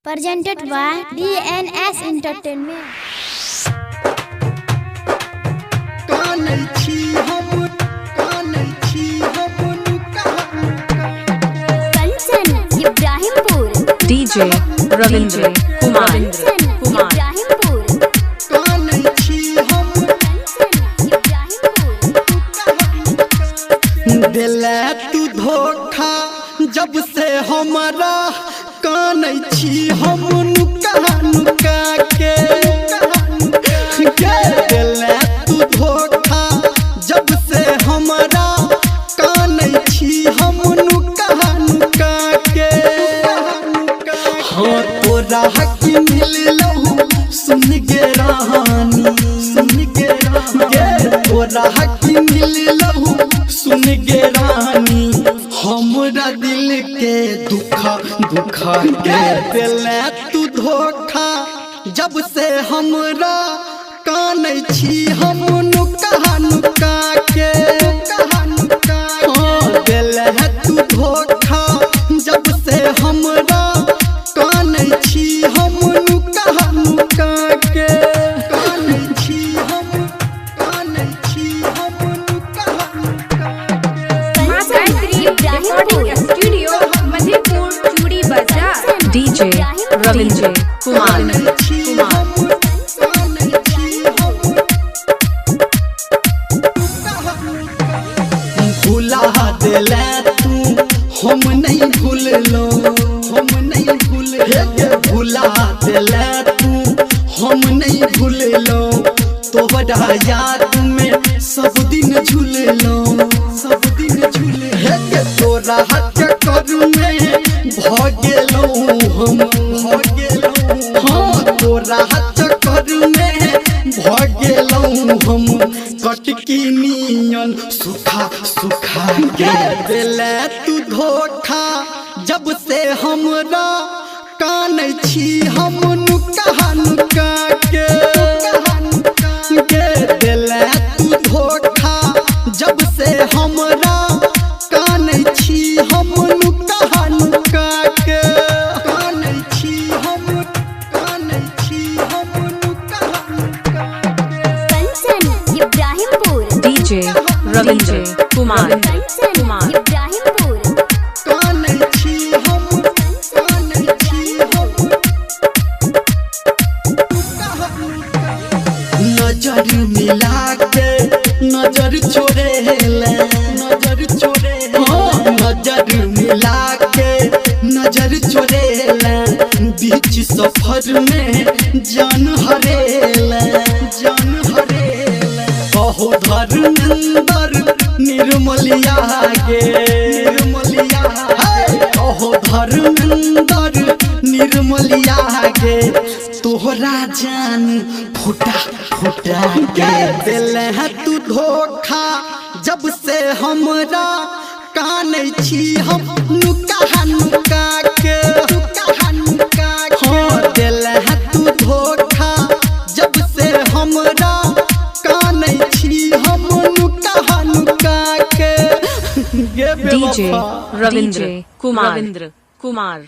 presented by DNS Entertainment. Kanchan Ibrahimpur DJ Ravindra Kumar Ibrahimpur दिले तू धोखा जब से हमारा कानै छी हम नुका नुका के दिले तू धोखा जब से हमारा कानै छी हम नुका नुका के हाँ तोरा हक मिललहु सुन गे रानी सुन गे तोरा हक मिललहु सुन गे रानी हमरा दिल के दुखा के दिले तू धोखा जब से हमरा कानै छी हम नुका नुका के हाँ दिले तू धोखा जब से हमरा कानै छी हम नुका नुका के कानै छी हम नुका नुका स्टूडियो मधेपुर चूड़ी बाजार DJ रविंद्र कुमार भुला दिले तू हम नहीं भूललो हम नहीं भूला दिले तू हम नहीं भूललो तोहरा याद में सब दिन झूललो हे तोरा हक करू में भ गेलो हम हाँ तोरा हक करू में भ गेलो हम कटकी नियन सुखा के दिले तू धोखा जब से हमरा कानै छी हम नुका नुका के दिले तू धोखा जब से हमरा कानै छी हम नुका नुका के कानै छी हम नुका कंचन इब्राहिमपुर DJ रविंद्र कुमार इब्राहिमपुर कानै छी हम नजर मिला के नजर छोड़ेला नजर मिला के नजर छोड़ेला बीच सफर में जान हरेला कहो धर्मेंद्र निर्मलिया गे कहो धर्मेंद्र निर्मलिया गे तोहरा जान फुटा के दिले तू धोखा जब से हमरा कानै छी हम नुका नुका के हाँ दिले तू धोखा जब से हमरा कानै छी हम नुका नुका के DJ रविंद्र कुमार